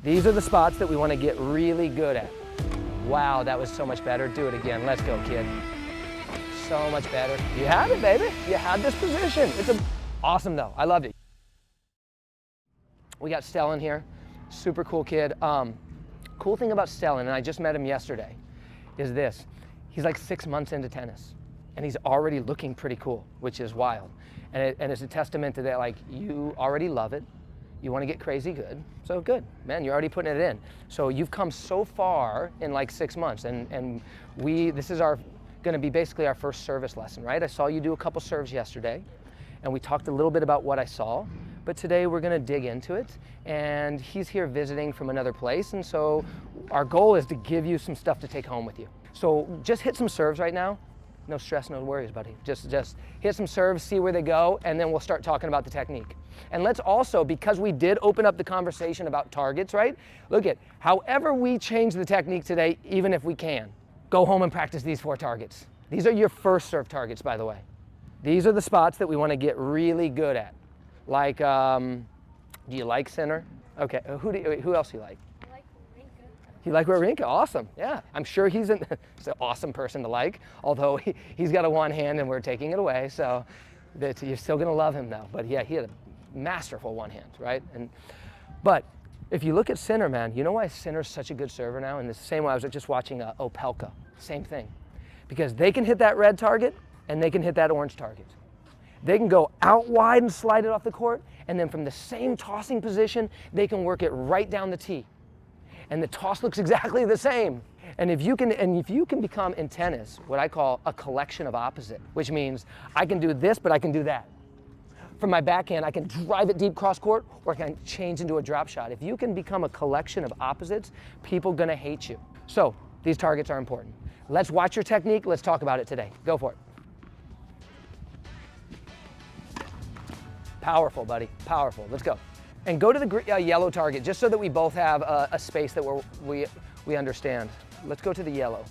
These are the spots that we want to get really good at. Wow, that was so much better. Do it again. Let's go, kid. So much better. You had it, baby. You had this position. It's awesome, though. I loved it. We got Stellan here. Super cool kid. Cool thing about Stellan, and I just met him yesterday, is this. He's like 6 months into tennis, and he's already looking pretty cool, which is wild. And it's a testament to that, like, you already love it. You want to get crazy good. So good, man, you're already putting it in. So you've come so far in like 6 months, and this is going to be basically our first service lesson, right? I saw you do a couple serves yesterday, and we talked a little bit about what I saw, but today we're going to dig into it, and he's here visiting from another place, and so our goal is to give you some stuff to take home with you. So just hit some serves right now. No stress, no worries, buddy. Just hit some serves, see where they go, and then we'll start talking about the technique. And let's also, because we did open up the conversation about targets, right? Look at, however we change the technique today, even if we can, go home and practice these 4 targets. These are your first serve targets, by the way. These are the spots that we want to get really good at. Like, do you like center? Okay, who else do you like? You like Wawrinka? Awesome, yeah. I'm sure he's an awesome person to like, although he's got a one hand and we're taking it away, so you're still gonna love him though. But yeah, he had a masterful one hand, right? But if you look at Sinner, man, you know why Sinner's such a good server now? And it's the same way I was just watching Opelka, same thing. Because they can hit that red target and they can hit that orange target. They can go out wide and slide it off the court, and then from the same tossing position, they can work it right down the tee. And the toss looks exactly the same. And if you can become in tennis what I call a collection of opposite, which means I can do this, but I can do that. From my backhand, I can drive it deep cross court, or I can change into a drop shot. If you can become a collection of opposites, people are gonna hate you. So these targets are important. Let's watch your technique. Let's talk about it today. Go for it. Powerful, buddy, powerful. Let's go. And go to the yellow target, just so that we both have a space that we understand. Let's go to the yellow.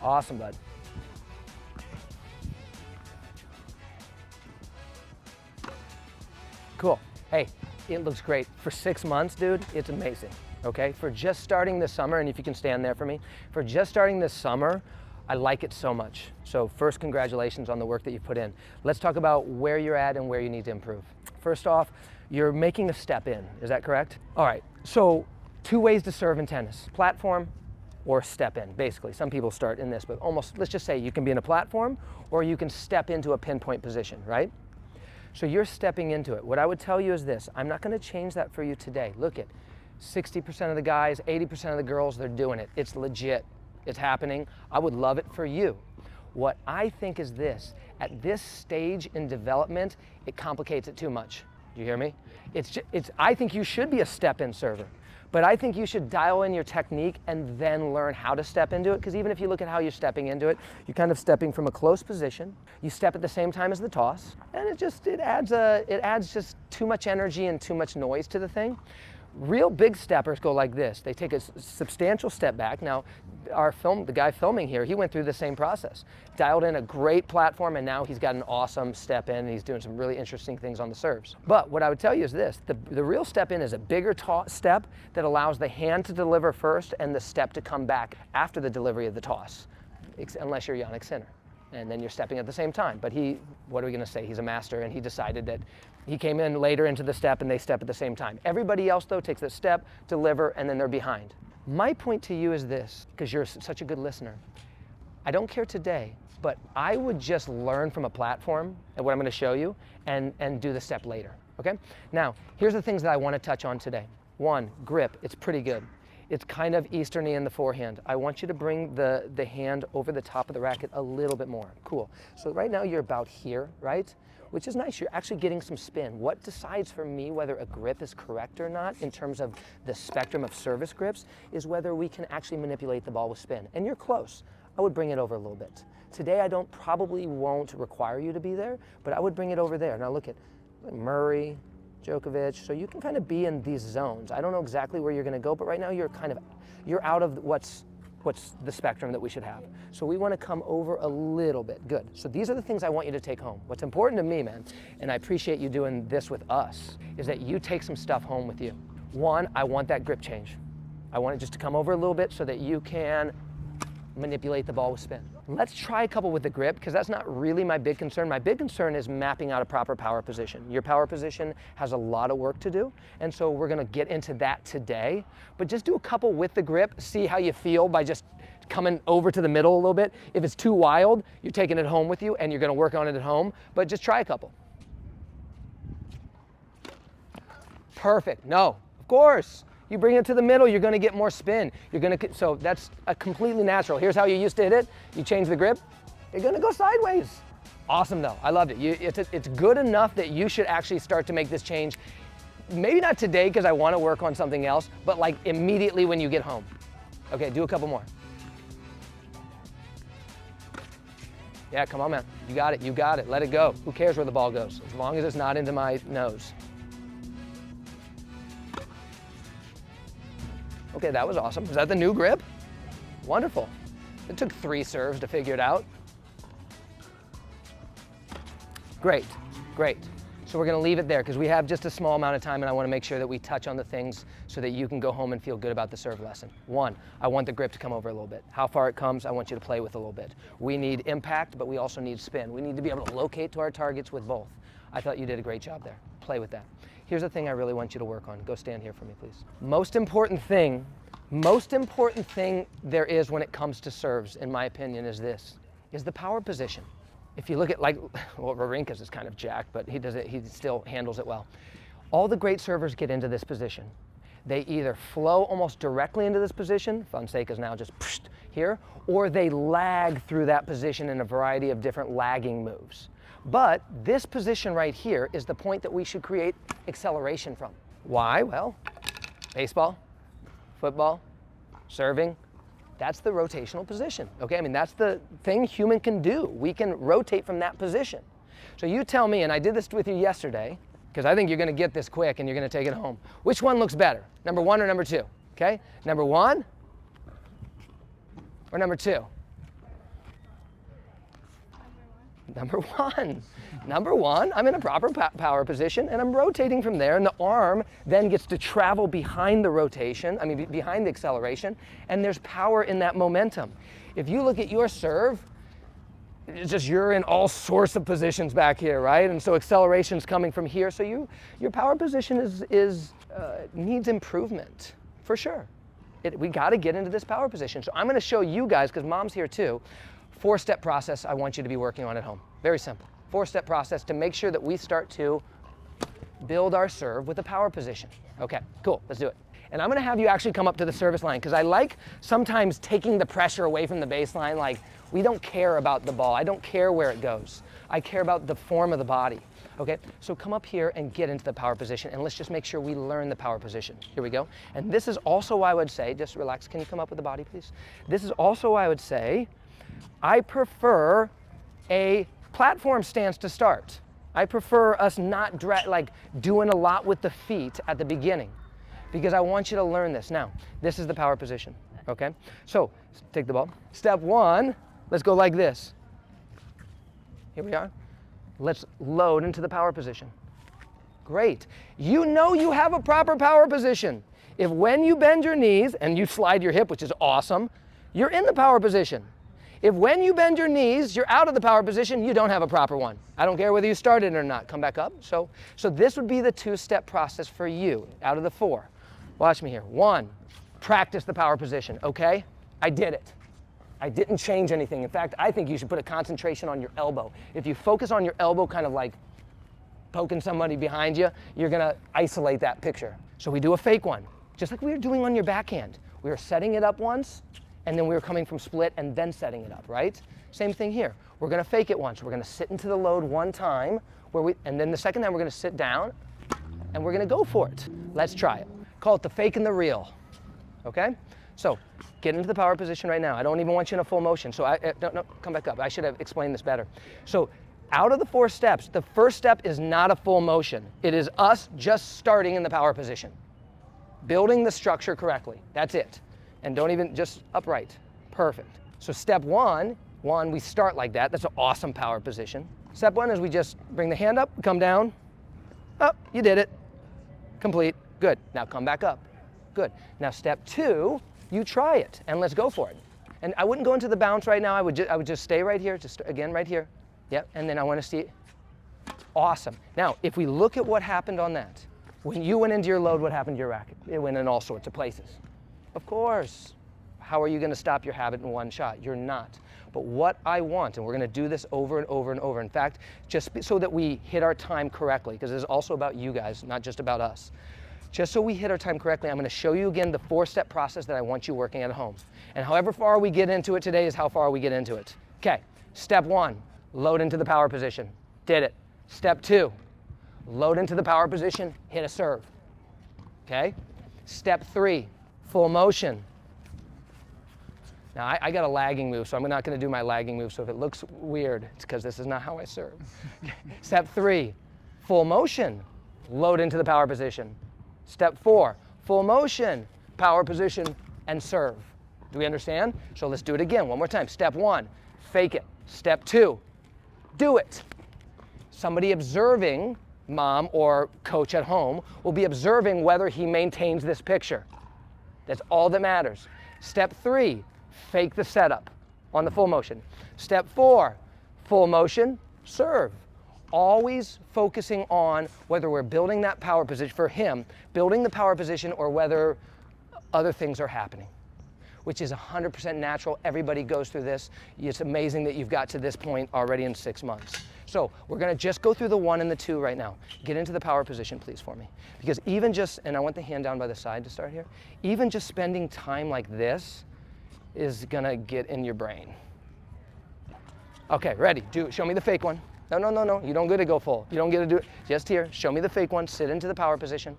Awesome, bud. Cool. Hey, it looks great. For 6 months, dude, it's amazing. Okay, for just starting this summer, and if you can stand there for me, for just starting this summer, I like it so much. So first, congratulations on the work that you've put in. Let's talk about where you're at and where you need to improve. First off, you're making a step in, is that correct? All right, so 2 ways to serve in tennis, platform or step in, basically. Some people start in this, but almost, let's just say you can be in a platform or you can step into a pinpoint position, right? So you're stepping into it. What I would tell you is this, I'm not gonna change that for you today. Look at 60% of the guys, 80% of the girls, they're doing it. It's legit, it's happening. I would love it for you. What I think is this, at this stage in development, it complicates it too much. Do you hear me? I think you should be a step-in server, but I think you should dial in your technique and then learn how to step into it, because even if you look at how you're stepping into it, you're kind of stepping from a close position. You step at the same time as the toss, and it adds just too much energy and too much noise to the thing. Real big steppers go like this. They take a substantial step back. Now, the guy filming here, he went through the same process. Dialed in a great platform, and now he's got an awesome step in, and he's doing some really interesting things on the serves. But what I would tell you is this, the real step in is a bigger step that allows the hand to deliver first and the step to come back after the delivery of the toss, unless you're Jannik Sinner. And then you're stepping at the same time. But what are we gonna say? He's a master, and he decided that he came in later into the step and they step at the same time. Everybody else though takes the step, deliver, and then they're behind. My point to you is this, because you're such a good listener. I don't care today, but I would just learn from a platform and what I'm gonna show you and do the step later, okay? Now, here's the things that I wanna touch on today. 1, grip, it's pretty good. It's kind of easterny in the forehand. I want you to bring the hand over the top of the racket a little bit more. Cool. So right now you're about here, right? Which is nice. You're actually getting some spin. What decides for me whether a grip is correct or not in terms of the spectrum of service grips is whether we can actually manipulate the ball with spin. And you're close. I would bring it over a little bit. Today probably won't require you to be there, but I would bring it over there. Now look at Murray, Djokovic, so you can kind of be in these zones. I don't know exactly where you're gonna go, but right now you're out of what's what's the spectrum that we should have. So we want to come over a little bit. Good. So these are the things I want you to take home. What's important to me, man, and I appreciate you doing this with us, is that you take some stuff home with you. One, I want that grip change. I want it just to come over a little bit so that you can manipulate the ball with spin. Let's try a couple with the grip, because that's not really my big concern. My big concern is mapping out a proper power position. Your power position has a lot of work to do, and so we're gonna get into that today. But just do a couple with the grip, see how you feel by just coming over to the middle a little bit. If it's too wild, you're taking it home with you and you're gonna work on it at home, but just try a couple. Perfect. No, of course. You bring it to the middle, you're gonna get more spin. So that's a completely natural. Here's how you used to hit it. You change the grip, you're gonna go sideways. Awesome though, I loved it. It's good enough that you should actually start to make this change. Maybe not today, because I wanna work on something else, but like immediately when you get home. Okay, do a couple more. Yeah, come on, man. You got it, you got it. Let it go. Who cares where the ball goes, as long as it's not into my nose. Okay, that was awesome. Is that the new grip? Wonderful. It took 3 serves to figure it out. Great, great. So we're gonna leave it there because we have just a small amount of time and I wanna make sure that we touch on the things so that you can go home and feel good about the serve lesson. One, I want the grip to come over a little bit. How far it comes, I want you to play with a little bit. We need impact, but we also need spin. We need to be able to locate to our targets with both. I thought you did a great job there. Play with that. Here's the thing I really want you to work on. Go stand here for me, please. Most important thing there is when it comes to serves, in my opinion, is the power position. If you look at, like, well, Wawrinka's is kind of jacked, but he still handles it well. All the great servers get into this position. They either flow almost directly into this position, Fonseca's now just here, or they lag through that position in a variety of different lagging moves. But this position right here is the point that we should create acceleration from. Why? Well, baseball, football, serving, that's the rotational position, okay? I mean, that's the thing human can do. We can rotate from that position. So you tell me, and I did this with you yesterday, because I think you're gonna get this quick and you're gonna take it home. Which one looks better, number 1 or number 2, okay? Number 1 or number 2? Number one. Number 1, I'm in a proper power position and I'm rotating from there, and the arm then gets to travel behind the rotation, behind the acceleration, and there's power in that momentum. If you look at your serve, it's just you're in all sorts of positions back here, right? And so acceleration's coming from here, so your power position needs improvement, for sure. We gotta get into this power position. So I'm gonna show you guys, because Mom's here too, 4-step process I want you to be working on at home. Very simple. 4-step process to make sure that we start to build our serve with a power position. Okay, cool, let's do it. And I'm gonna have you actually come up to the service line, because I like sometimes taking the pressure away from the baseline. Like, we don't care about the ball. I don't care where it goes. I care about the form of the body. Okay, so come up here and get into the power position, and let's just make sure we learn the power position. Here we go. And this is also why I would say, just relax, can you come up with the body, please? This is also why I would say, I prefer a platform stance to start. I prefer us not doing a lot with the feet at the beginning, because I want you to learn this. Now, this is the power position, okay? So, take the ball. Step 1, let's go like this. Here we are. Let's load into the power position. Great. You know you have a proper power position. If when you bend your knees and you slide your hip, which is awesome, you're in the power position. If when you bend your knees, you're out of the power position, you don't have a proper one. I don't care whether you started or not. Come back up. So this would be the 2-step process for you out of the 4. Watch me here. 1, practice the power position, okay? I did it. I didn't change anything. In fact, I think you should put a concentration on your elbow. If you focus on your elbow, kind of like poking somebody behind you, you're gonna isolate that picture. So we do a fake one, just like we were doing on your backhand. We were setting it up once, and then we were coming from split and then setting it up, right? Same thing here. We're gonna fake it once. We're gonna sit into the load one time, and then the second time we're gonna sit down, and we're gonna go for it. Let's try it. Call it the fake and the real, okay? So, get into the power position right now. I don't even want you in a full motion, so no, come back up. I should have explained this better. So, out of the 4 steps, the first step is not a full motion. It is us just starting in the power position. Building the structure correctly, that's it. And don't even, just upright. Perfect. So step one, we start like that. That's an awesome power position. Step one is we just bring the hand up, come down. Oh, you did it. Complete. Good. Now come back up. Good. Now step two, you try it, and let's go for it. And I wouldn't go into the bounce right now. I would just stay right here, just again right here. Yep. And then I want to see. Awesome. Now, if we look at what happened on that, when you went into your load, what happened to your racket? It went in all sorts of places. Of course. How are you going to stop your habit in one shot? You're not. But what I want, and we're going to do this over and over and over, in fact, just so that we hit our time correctly, because it's also about you guys, not just about us. Just so we hit our time correctly, I'm going to show you again the 4-step process that I want you working at home. And however far we get into it today is how far we get into it. Okay, step one, load into the power position. Did it. Step two, load into the power position, hit a serve. Okay? Step three, full motion. Now, I got a lagging move, so I'm not going to do my lagging move. So if it looks weird, it's because this is not how I serve. Step three, full motion, load into the power position. Step four, full motion, power position, and serve. Do we understand? So let's do it again, one more time. Step one, fake it. Step two, do it. Somebody observing, mom or coach at home, will be observing whether he maintains this picture. That's all that matters. Step three, fake the setup on the full motion. Step four, full motion, serve. Always focusing on whether we're building that power position for him, building the power position, or whether other things are happening, which is 100% natural. Everybody goes through this. It's amazing that you've got to this point already in 6 months. So we're going to just go through the 1 and the 2 right now. Get into the power position, please, for me. Because even just, and I want the hand down by the side to start here, even just spending time like this is going to get in your brain. Okay, ready. Show me the fake one. No. You don't get to go full. You don't get to do it. Just here. Show me the fake one. Sit into the power position.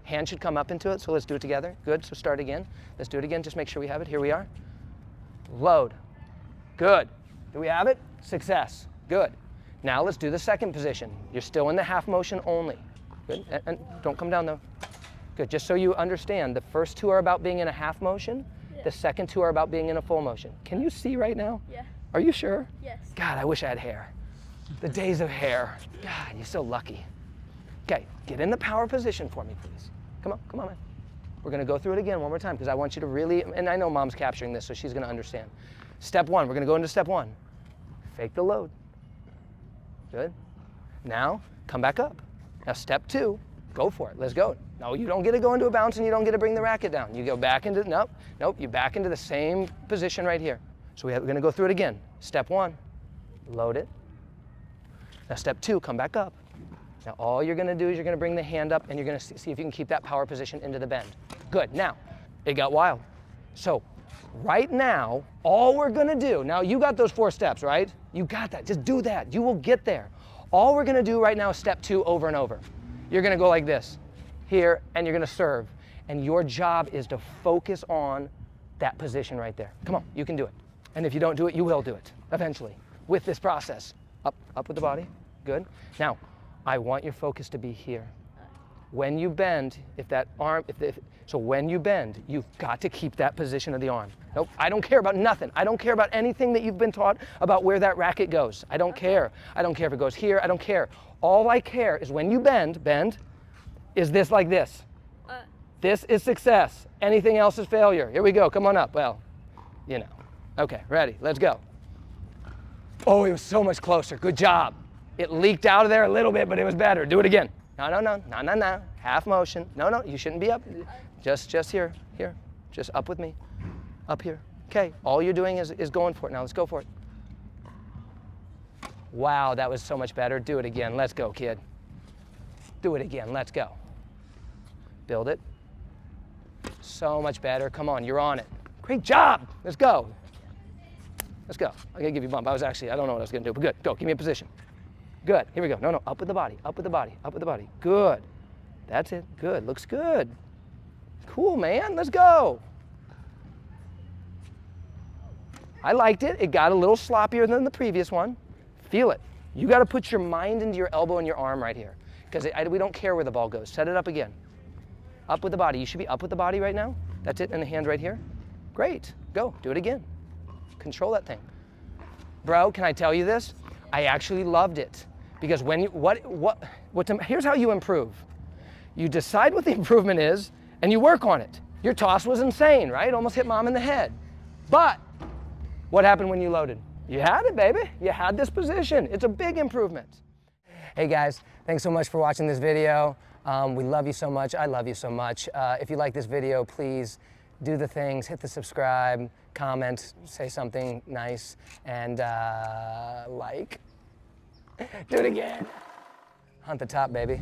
Hand should come up into it, so let's do it together. Good, so start again. Let's do it again. Just make sure we have it. Here we are. Load. Good. Do we have it? Success. Good. Now let's do the second position. You're still in the half motion only. Good, and don't come down though. Good, just so you understand, the first 2 are about being in a half motion. Yeah. The second 2 are about being in a full motion. Can you see right now? Yeah. Are you sure? Yes. God, I wish I had hair. The days of hair. God, you're so lucky. Okay, get in the power position for me, please. Come on, man. We're gonna go through it again one more time because I want you to really, and I know mom's capturing this, so she's gonna understand. Step 1, we're gonna go into step 1. Fake the load. Good. Now, come back up. Now step 2, go for it, let's go. No, you don't get to go into a bounce and you don't get to bring the racket down. You go back into, nope, you back into the same position right here. So we're gonna go through it again. Step 1, load it. Now step 2, come back up. Now all you're gonna do is you're gonna bring the hand up and you're gonna see if you can keep that power position into the bend. Good, now, it got wild. So right now, all we're gonna do, now you got those 4 steps, right? You got that, just do that, you will get there. All we're gonna do right now is step 2 over and over. You're gonna go like this, here, and you're gonna serve. And your job is to focus on that position right there. Come on, you can do it. And if you don't do it, you will do it, eventually, with this process. Up with the body, good. Now, I want your focus to be here. When you bend, so when you bend, you've got to keep that position of the arm. Nope, I don't care about nothing. I don't care about anything that you've been taught about where that racket goes. I don't care. I don't care if it goes here, I don't care. All I care is when you bend, is this like this. This is success. Anything else is failure. Here we go, come on up. Well, you know. Okay, ready, let's go. Oh, it was so much closer, good job. It leaked out of there a little bit, but it was better. Do it again. No. Half motion. No, you shouldn't be up. Just here. Just up with me. Up here. Okay, all you're doing is going for it. Now let's go for it. Wow, that was so much better. Do it again. Let's go, kid. Do it again. Let's go. Build it. So much better. Come on, you're on it. Great job. Let's go. Let's go. I'm gonna give you a bump. I don't know what I was gonna do, but good. Go, give me a position. Good, here we go. No, up with the body, up with the body, up with the body. Good. That's it, good, looks good. Cool, man, let's go. I liked it. It got a little sloppier than the previous one. Feel it. You gotta put your mind into your elbow and your arm right here because we don't care where the ball goes. Set it up again. Up with the body. You should be up with the body right now. That's it, and the hand right here. Great, go, do it again. control that thing. Bro, can I tell you this? I actually loved it. Because when you, here's how you improve. You decide what the improvement is and you work on it. Your toss was insane, right? Almost hit mom in the head. But what happened when you loaded? You had it, baby. You had this position. It's a big improvement. Hey guys, thanks so much for watching this video. We love you so much. I love you so much. If you like this video, please do the things, hit the subscribe, comment, say something nice, and like. Do it again. Hunt the top, baby.